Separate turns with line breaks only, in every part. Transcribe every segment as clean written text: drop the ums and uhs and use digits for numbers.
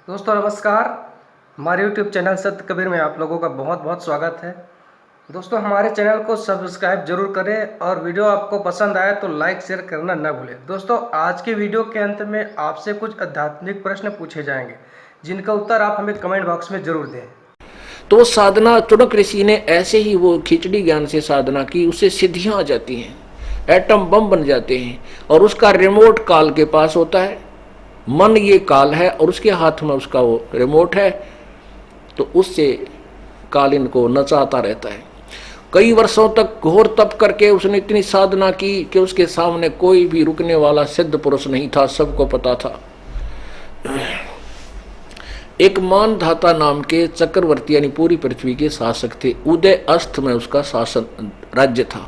दोस्तों नमस्कार। हमारे YouTube चैनल सत्य कबीर में आप लोगों का बहुत बहुत स्वागत है। दोस्तों हमारे चैनल को सब्सक्राइब जरूर करें और वीडियो आपको पसंद आए तो लाइक शेयर करना न भूलें। दोस्तों आज के वीडियो के अंत में आपसे कुछ आध्यात्मिक प्रश्न पूछे जाएंगे जिनका उत्तर आप हमें कमेंट बॉक्स में जरूर दें।
तो साधना चुनक ऋषि ने ऐसे ही वो खिचड़ी ज्ञान से साधना की, उससे सिद्धियां आ जाती हैं, एटम बम बन जाते हैं और उसका रिमोट काल के पास होता है। मन ये काल है और उसके हाथ में उसका वो रिमोट है, तो उससे काल इनको नचाता रहता है। कई वर्षों तक घोर तप करके उसने इतनी साधना की कि उसके सामने कोई भी रुकने वाला सिद्ध पुरुष नहीं था, सबको पता था। एक मानधाता नाम के चक्रवर्ती यानी पूरी पृथ्वी के शासक थे। उदय अस्त में उसका शासन राज्य था।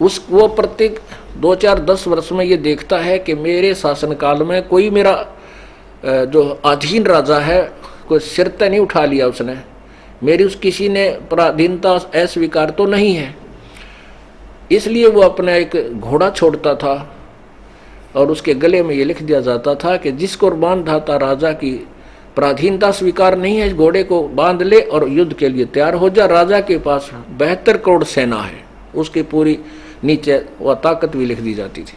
वो प्रत्येक 2-4-10 वर्ष में ये देखता है कि मेरे शासनकाल में कोई मेरा जो अधीन राजा है कोई सिर तक नहीं उठा लिया उसने, मेरी उस किसी ने पराधीनता अस्वीकार तो नहीं है। इसलिए वो अपना एक घोड़ा छोड़ता था और उसके गले में ये लिख दिया जाता था कि जिसको मानधाता राजा की पराधीनता स्वीकार नहीं है, इस घोड़े को बांध ले और युद्ध के लिए तैयार हो जा। राजा के पास 72 करोड़ सेना है, उसकी पूरी नीचे वह ताकत भी लिख दी जाती थी।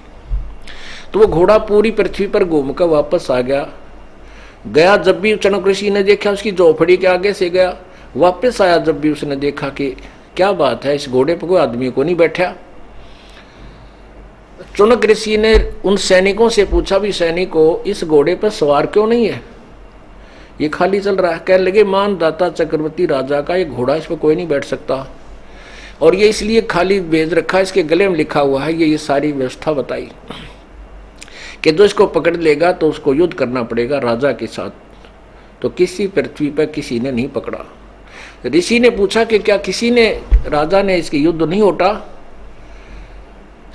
तो वो घोड़ा पूरी पृथ्वी पर घूमकर वापस आ गया। जब भी चनक ऋषि ने देखा उसकी झोपड़ी के आगे से गया, वापस आया जब भी उसने देखा कि क्या बात है, इस घोड़े पर कोई आदमी को नहीं बैठा। चुनक ऋषि ने उन सैनिकों से पूछा भी सैनिकों इस घोड़े पर सवार क्यों नहीं है, ये खाली चल रहा है। कहने लगे मानदाता चक्रवर्ती राजा का ये घोड़ा, इस पर कोई नहीं बैठ सकता और ये इसलिए खाली भेज रखा है, इसके गले में लिखा हुआ है। ये सारी व्यवस्था बताई कि जो इसको पकड़ लेगा तो उसको युद्ध करना पड़ेगा राजा के साथ। तो किसी पृथ्वी पर किसी ने नहीं पकड़ा। ऋषि ने पूछा कि क्या किसी ने राजा ने इसके युद्ध नहीं होता।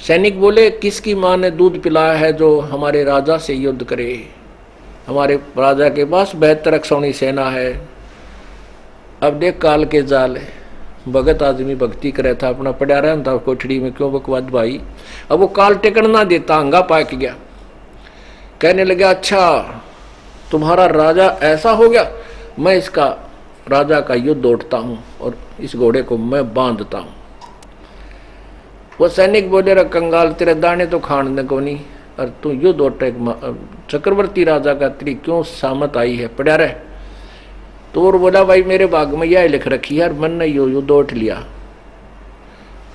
सैनिक बोले किसकी माँ ने दूध पिलाया है जो हमारे राजा से युद्ध करे, हमारे राजा के पास 72 अक्षौणी सेना है। अब देख काल के जाल है, भगत आदमी भक्ति करे था, अपना पड़ा रहता था कोठड़ी में, क्यों बकवाद भाई। अब वो काल टिकन ना देता, हंगा पाक गया। कहने लगा अच्छा तुम्हारा राजा ऐसा हो गया, मैं इसका राजा का युद्ध उठता हूँ और इस घोड़े को मैं बांधता हूँ। वो सैनिक बोले रे कंगाल, तेरे दाने तो खाने को नहीं और तू युद्ध उठे, चक्रवर्ती राजा का तेरी क्यों सामत आई है, पड़ा रहे। तो और बोला भाई मेरे भाग में यह लिख रखी है, मन ने युद्ध उठ लिया।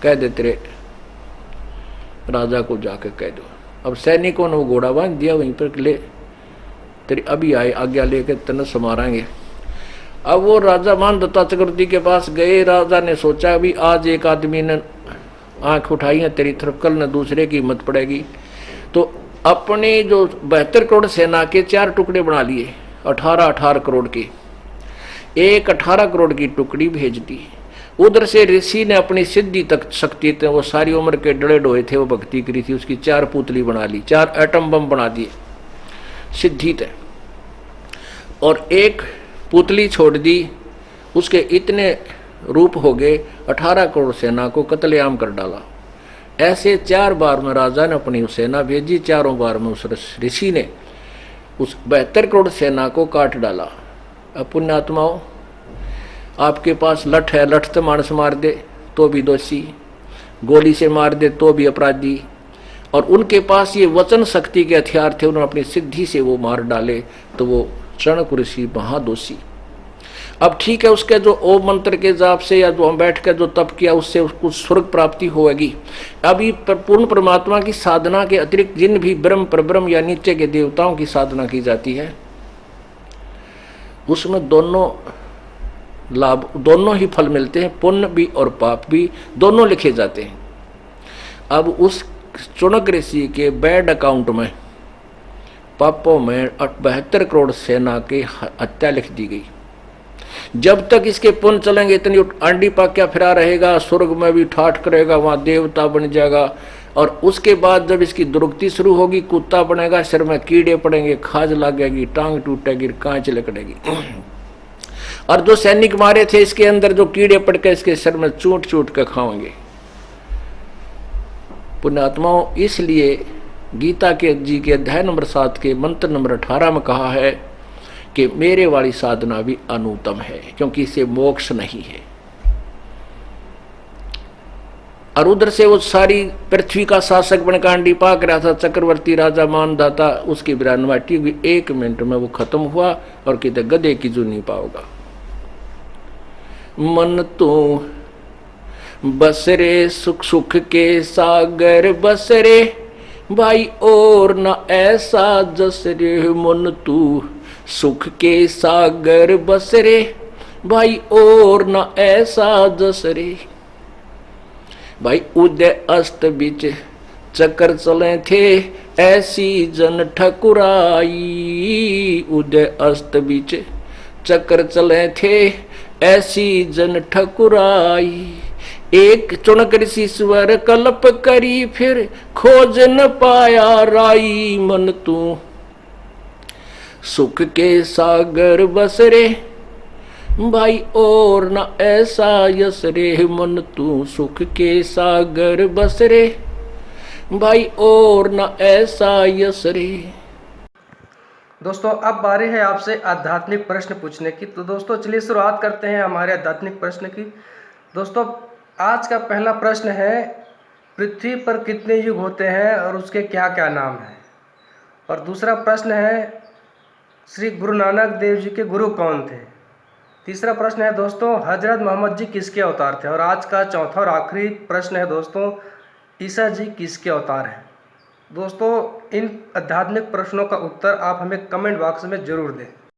कह दे तेरे राजा को जाकर कह दो। अब सैनिकों ने वो घोड़ा बांध दिया, वहीं पर ले तेरी अभी आए आज्ञा लेकर तन समाराएंगे। अब वो राजा मानधाता चक्रवर्ती के पास गए। राजा ने सोचा अभी आज एक आदमी ने आंख उठाई है तेरी तरफ, कल न दूसरे की हिम्मत पड़ेगी। तो अपने जो 72 करोड़ सेना के 4 टुकड़े बना लिए, 18-18 करोड़ के, एक 18 करोड़ की टुकड़ी भेज दी। उधर से ऋषि ने अपनी सिद्धि तक शक्ति थे, वो सारी उम्र के डड़े डोए थे, वो भक्ति करी थी, उसकी 4 पुतली बना ली, 4 एटम बम बना दिए सिद्धि थे, और एक पुतली छोड़ दी। उसके इतने रूप हो गए, 18 करोड़ सेना को कत्लेआम कर डाला। ऐसे 4 बार में राजा ने अपनी सेना भेजी, चारों बार में उस ऋषि ने उस 72 करोड़ सेना को काट डाला। अब पुण्यात्माओं आपके पास लठ है, लठ से मानस मार दे तो भी दोषी, गोली से मार दे तो भी अपराधी, और उनके पास ये वचन शक्ति के हथियार थे, उन्होंने अपनी सिद्धि से वो मार डाले तो वो चणक ऋषि महादोषी। अब ठीक है, उसके जो ओम मंत्र के जाप से या जो हम बैठ कर जो तप किया उससे उसको स्वर्ग प्राप्ति होगी। अभी पूर्ण परमात्मा की साधना के अतिरिक्त जिन भी ब्रह्म परब्रह्म या नीचे के देवताओं की साधना की जाती है उसमें दोनों लाभ, दोनों ही फल मिलते हैं, पुण्य भी और पाप भी, दोनों लिखे जाते हैं। अब उस चुनक ऋषि के बैंक अकाउंट में पापों में 72 करोड़ सेना की हत्या लिख दी गई। जब तक इसके पुण्य चलेंगे इतनी आंडी पाक्या फिरा रहेगा, स्वर्ग में भी ठाठ करेगा, वहां देवता बन जाएगा, और उसके बाद जब इसकी दुर्गति शुरू होगी कुत्ता बनेगा, सिर में कीड़े पड़ेंगे, खाज लगेगी, टांग टूटेगी, कांच लकड़ेगी। और जो सैनिक मारे थे इसके अंदर जो कीड़े पड़ के इसके सिर में चूट चूट कर खाएंगे। पुण्यात्माओं इसलिए गीता के जी के अध्याय नंबर 7 के मंत्र नंबर 18 में कहा है कि मेरे वाली साधना भी अनुत्तम है, क्योंकि इससे मोक्ष नहीं है। और उधर से वो सारी पृथ्वी का शासक बनकांडी पाक रहा था, चक्रवर्ती राजा मानदाता, उसकी बिरानवाटी भी 1 मिनट में वो खत्म हुआ और कितने गधे की जू नहीं पाओगा। मन तो बस रे सुख सुख के सागर बस रे भाई, और न ऐसा जस रे। मन तू सुख के सागर बस रे भाई, और न ऐसा जस रे। भाई उदय अस्त बीच चक्कर चले थे, ऐसी जन ठकुराई। उदय अस्त बीच चक्कर चले थे, ऐसी जन ठकुराई। एक चुनक ऋषिश्वर कल्प करी, फिर खोज न पाया राई। मन तू सुख के सागर बस रे भाई, और न ऐसा यस रे। मन तू सुख के सागर बस रे भाई, और न ऐसा यस रे।
दोस्तों अब बारी है आपसे आध्यात्मिक प्रश्न पूछने की। तो दोस्तों चलिए शुरुआत करते हैं हमारे आध्यात्मिक प्रश्न की। दोस्तों आज का पहला प्रश्न है, पृथ्वी पर कितने युग होते हैं और उसके क्या क्या नाम हैं। और दूसरा प्रश्न है, श्री गुरु नानक देव जी के गुरु कौन थे। तीसरा प्रश्न है दोस्तों, हजरत मोहम्मद जी किसके अवतार थे। और आज का चौथा और आखिरी प्रश्न है दोस्तों, ईसा जी किसके अवतार हैं। दोस्तों इन आध्यात्मिक प्रश्नों का उत्तर आप हमें कमेंट बॉक्स में जरूर दें।